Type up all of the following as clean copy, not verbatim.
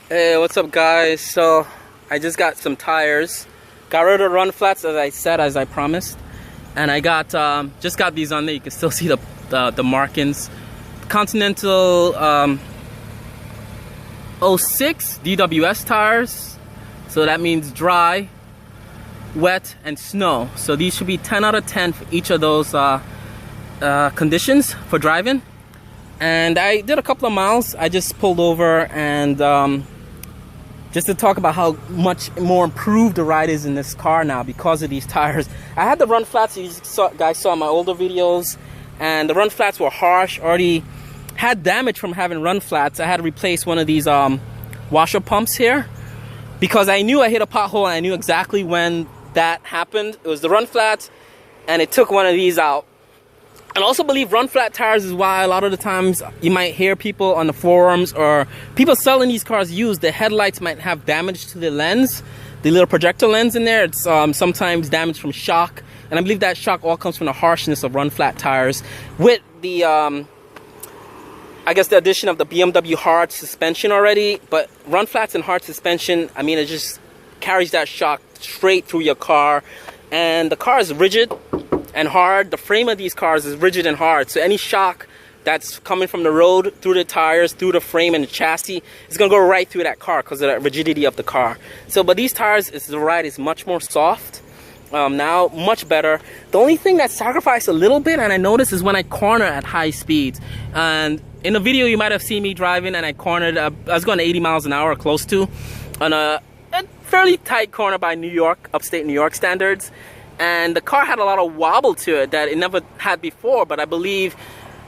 Hey, what's up guys? So I just got some tires, got rid of the run flats as I promised, and I got just got these on there. You can still see the markings. Continental 06 DWS tires, so that means dry, wet, and snow. So these should be 10 out of 10 for each of those conditions for driving. And I did a couple of miles. I just pulled over and just to talk about how much more improved the ride is in this car now because of these tires. I had the run flats you guys saw in my older videos, and the run flats were harsh, already had damage from having run flats. I had to replace one of these washer pumps here because I knew I hit a pothole and I knew exactly when that happened. It was the run flats and it took one of these out. And I also believe run flat tires is why a lot of the times you might hear people on the forums or people selling these cars used, the headlights might have damage to the lens, the little projector lens in there. It's sometimes damaged from shock, and I believe that shock all comes from the harshness of run flat tires with the I guess the addition of the BMW hard suspension already. But run flats and hard suspension, I mean, it just carries that shock straight through your car, and the car is rigid and hard. The frame of these cars is rigid and hard, so any shock that's coming from the road through the tires, through the frame and the chassis, is gonna go right through that car because of the rigidity of the car. So but these tires, the ride is much more soft now, much better. The only thing that sacrificed a little bit, and I noticed, is when I corner at high speeds. And in the video you might have seen me driving and I cornered, I was going 80 miles an hour, close to, on a fairly tight corner by New York, upstate New York standards. And the car had a lot of wobble to it that it never had before, but I believe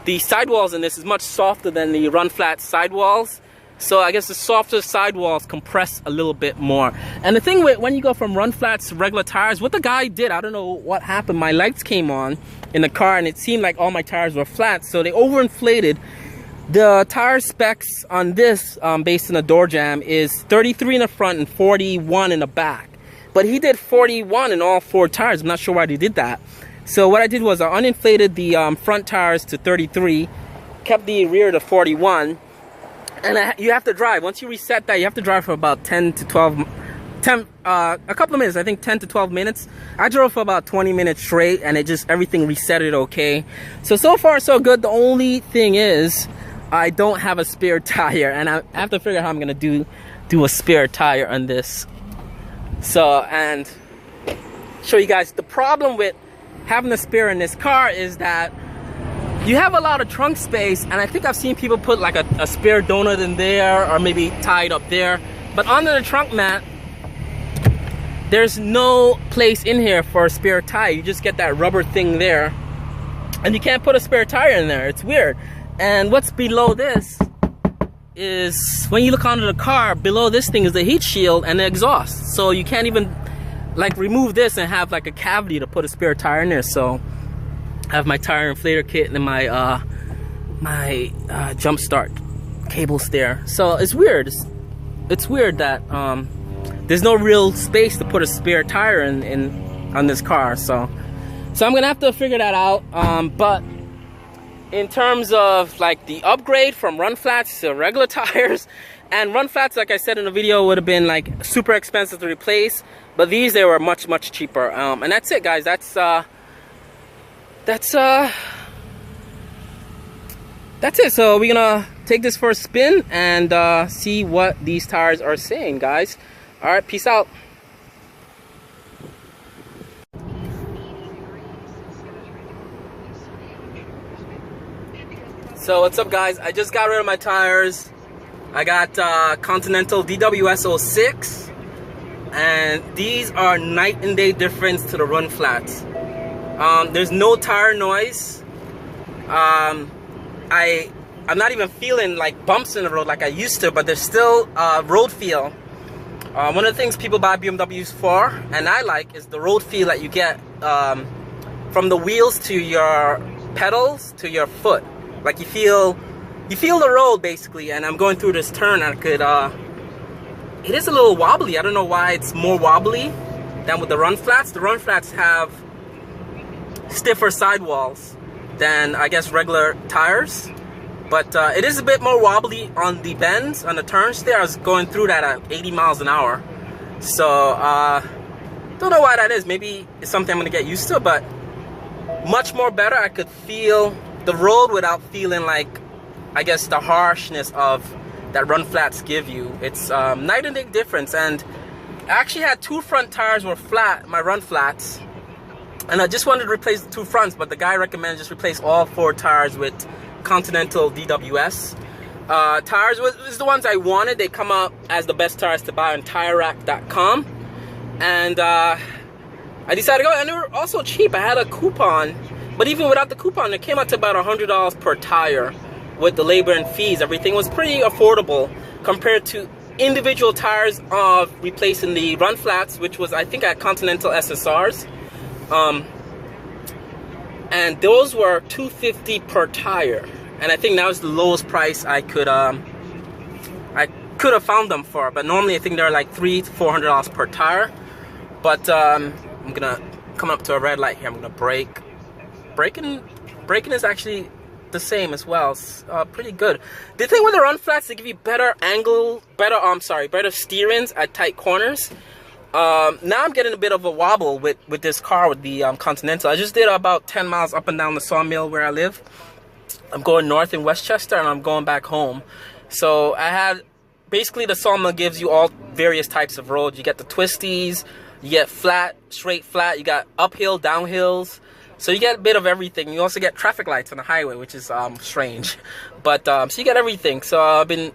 the sidewalls in this is much softer than the run flat sidewalls. So I guess the softer sidewalls compress a little bit more. And the thing with when you go from run flats to regular tires, what the guy did, I don't know what happened, my lights came on in the car and it seemed like all my tires were flat, so they overinflated. The tire specs on this, based on the door jamb, is 33 in the front and 41 in the back. But he did 41 in all four tires. I'm not sure why they did that. So what I did was I uninflated the front tires to 33, kept the rear to 41, and you have to drive. Once you reset that, you have to drive for about 10 to 12, a couple of minutes, I think 10 to 12 minutes. I drove for about 20 minutes straight, and it just, everything reset it okay. So far so good. The only thing is, I don't have a spare tire, and I have to figure out how I'm gonna do a spare tire on this. So, and show you guys the problem with having a spare in this car is that you have a lot of trunk space, and I think I've seen people put like a spare donut in there or maybe tied up there, but under the trunk mat there's no place in here for a spare tire. You just get that rubber thing there and you can't put a spare tire in there. It's weird. And what's below this is, when you look under the car, below this thing is the heat shield and the exhaust, so you can't even like remove this and have like a cavity to put a spare tire in there. So I have my tire inflator kit and my my jump start cables there. So it's weird. It's weird that there's no real space to put a spare tire in on this car. So I'm gonna have to figure that out. But in terms of like the upgrade from run flats to regular tires, and run flats, like I said in the video, would have been like super expensive to replace, but these, they were much cheaper. And that's it, guys. That's it. So we're gonna take this for a spin and see what these tires are saying, guys. All right, peace out. So what's up, guys? I just got rid of my tires. I got Continental DWS 06, and these are night and day difference to the run flats. There's no tire noise. I'm not even feeling like bumps in the road like I used to, but there's still road feel. One of the things people buy BMWs for, and I like, is the road feel that you get from the wheels to your pedals to your foot. Like you feel the road basically. And I'm going through this turn, and I could it is a little wobbly. I don't know why it's more wobbly than with the run flats. The run flats have stiffer sidewalls than, I guess, regular tires. But it is a bit more wobbly on the bends, on the turns there. I was going through that at 80 miles an hour. So, don't know why that is. Maybe it's something I'm going to get used to, but much more better. I could feel the road without feeling like, I guess, the harshness of that run flats give you. It's night and day difference. And I actually had 2 front tires were flat, my run flats. And I just wanted to replace the 2 fronts, but the guy recommended just replace all 4 tires with Continental DWS. Tires was the ones I wanted. They come up as the best tires to buy on TireRack.com. And I decided to go, and they were also cheap. I had a coupon, but even without the coupon, it came out to about $100 per tire with the labor and fees. Everything was pretty affordable compared to individual tires of replacing the run flats, which was, I think, at Continental SSRs. And those were $250 per tire, and I think that was the lowest price I could have found them for. But normally I think they're like $300 to $400 per tire. But I'm gonna come up to a red light here. I'm gonna brake. Braking is actually the same as well. It's pretty good. The thing with the run flats, they give you better angle, better steerings at tight corners. Now I'm getting a bit of a wobble with this car, with the Continental. I just did about 10 miles up and down the sawmill where I live. I'm going north in Westchester, and I'm going back home. So I had, basically the sawmill gives you all various types of roads. You get the twisties, you get flat, straight flat, you got uphill, downhills. So you get a bit of everything. You also get traffic lights on the highway, which is strange. But so you get everything. So I've been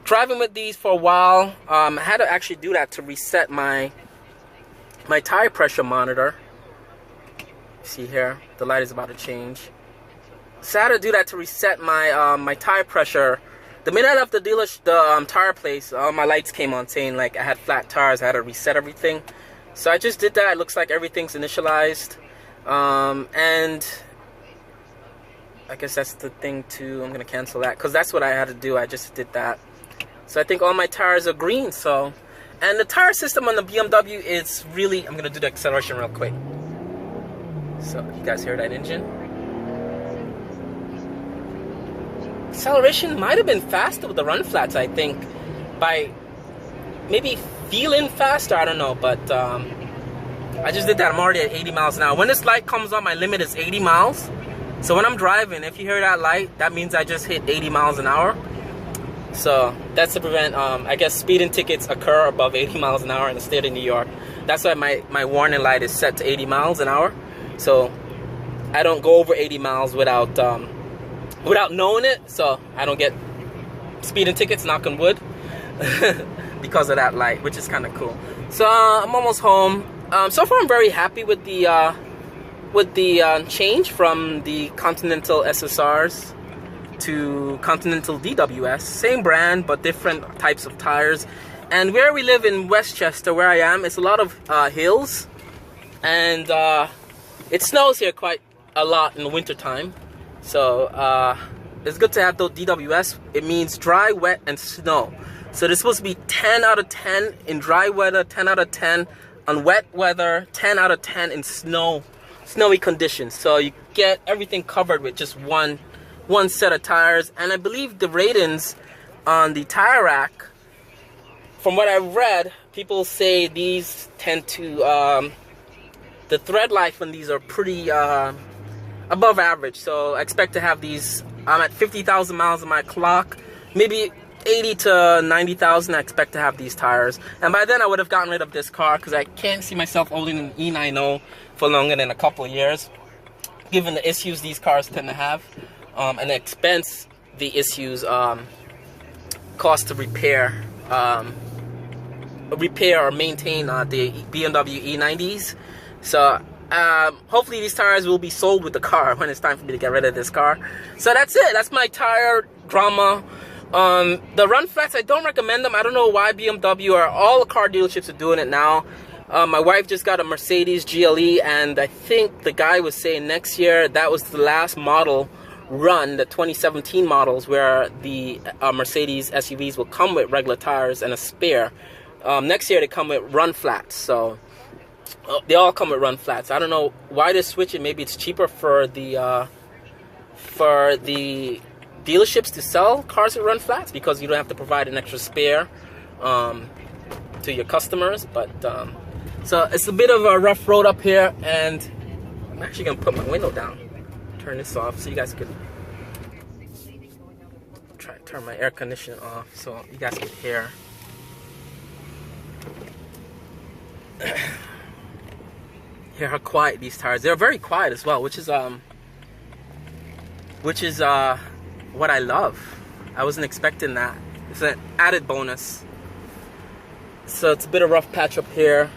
driving with these for a while. I had to actually do that to reset my tire pressure monitor. See here, the light is about to change. So I had to do that to reset my my tire pressure. The minute I left the tire place, my lights came on saying like I had flat tires. I had to reset everything. So I just did that. It looks like everything's initialized. And I guess that's the thing too. I'm gonna cancel that because that's what I had to do. I just did that. So I think all my tires are green. So, and the tire system on the BMW is really, I'm gonna do the acceleration real quick. So you guys hear that engine? Acceleration might have been faster with the run flats, I think, by maybe feeling faster, I don't know, but I just did that. I'm already at 80 miles an hour. When this light comes on, my limit is 80 miles. So when I'm driving, if you hear that light, that means I just hit 80 miles an hour. So that's to prevent, I guess, speeding tickets occur above 80 miles an hour in the state of New York. That's why my warning light is set to 80 miles an hour. So I don't go over 80 miles without knowing it. So I don't get speeding tickets, knock on wood, because of that light, which is kind of cool. So I'm almost home. So far I'm very happy with the change from the Continental SSRs to Continental DWS. Same brand, but different types of tires. And where we live in Westchester, where I am, it's a lot of hills. And it snows here quite a lot in the winter time. So it's good to have those DWS. It means dry, wet, and snow. So this is supposed to be 10 out of 10 in dry weather, 10 out of 10 on wet weather, 10 out of 10 in snowy conditions. So you get everything covered with just one set of tires. And I believe the ratings on the tire rack, from what I've read, people say these tend to the thread life on these are pretty above average. So I expect to have these. I'm at 50,000 miles on my clock, maybe 80 to 90,000. I expect to have these tires, and by then I would have gotten rid of this car because I can't see myself owning an E90 for longer than a couple of years, given the issues these cars tend to have, and the expense the issues cost to repair or maintain the BMW E90s. So hopefully these tires will be sold with the car when it's time for me to get rid of this car. So that's it. That's my tire drama. The run flats, I don't recommend them. I don't know why BMW or all the car dealerships are doing it now. My wife just got a Mercedes GLE, and I think the guy was saying next year that was the last model run, the 2017 models, where the Mercedes SUVs will come with regular tires and a spare. Next year they come with run flats. So they all come with run flats. I don't know why they're switching. Maybe it's cheaper for the dealerships to sell cars with run flats because you don't have to provide an extra spare to your customers. But so it's a bit of a rough road up here, and I'm actually gonna put my window down, turn this off so you guys could try to turn my air conditioner off so you guys could hear. Hear how quiet these tires. They're very quiet as well, which is what I love. I wasn't expecting that. It's an added bonus. So it's a bit of rough patch up here.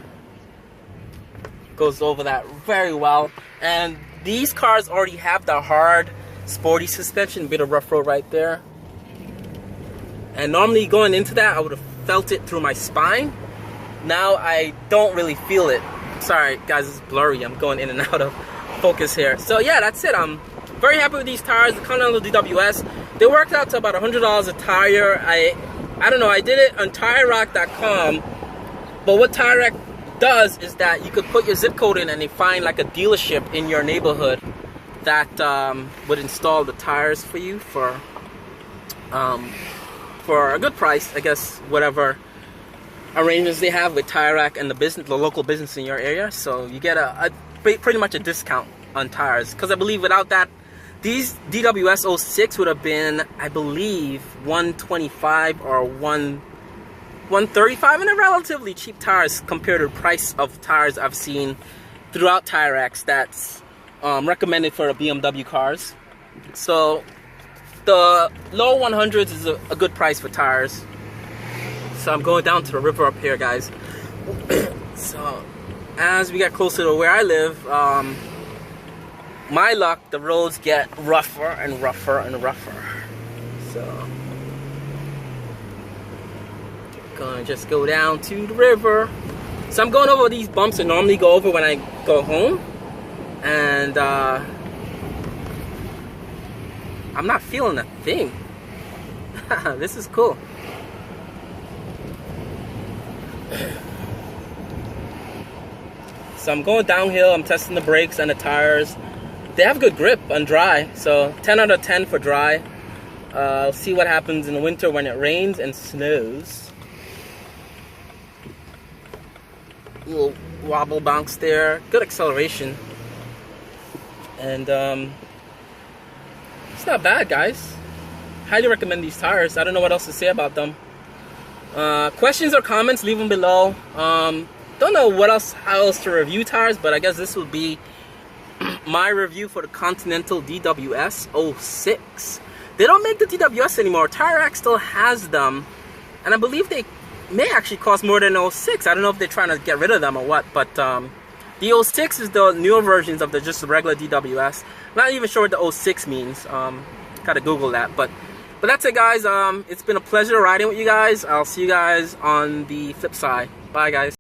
Goes over that very well. And these cars already have the hard, sporty suspension. Bit of rough road right there. And normally going into that, I would have felt it through my spine. Now I don't really feel it. Sorry guys, it's blurry. I'm going in and out of focus here. So yeah, that's it. I'm very happy with these tires, the Continental DWS. They worked out to about $100 a tire. I don't know, I did it on TireRack.com, but what TireRack does is that you could put your zip code in and they find like a dealership in your neighborhood that would install the tires for you for a good price, I guess, whatever arrangements they have with TireRack and the local business in your area. So you get pretty much a discount on tires, because I believe without that, these DWS 06 would have been, I believe, $125 or $135, and they're relatively cheap tires compared to the price of tires I've seen throughout TireRacks that's recommended for the BMW cars. So the low 100s is a good price for tires. So I'm going down to the river up here, guys. So as we get closer to where I live, my luck, the roads get rougher and rougher and rougher. So gonna just go down to the river. So I'm going over these bumps I normally go over when I go home, and I'm not feeling a thing. This is cool. So I'm going downhill, I'm testing the brakes and the tires. They have good grip on dry, so 10 out of 10 for dry. I'll see what happens in the winter when it rains and snows. Little wobble bounce there, good acceleration. And it's not bad, guys. Highly recommend these tires. I don't know what else to say about them. Questions or comments, leave them below. Don't know how else to review tires, but I guess this will be my review for the Continental DWS 06. They don't make the DWS anymore. TireRack still has them, and I believe they may actually cost more than 06. I don't know if they're trying to get rid of them or what, but the 06 is the newer versions of the just regular DWS. Not even sure what the 06 means. Gotta Google that, but that's it, guys. It's been a pleasure riding with you guys. I'll see you guys on the flip side. Bye, guys.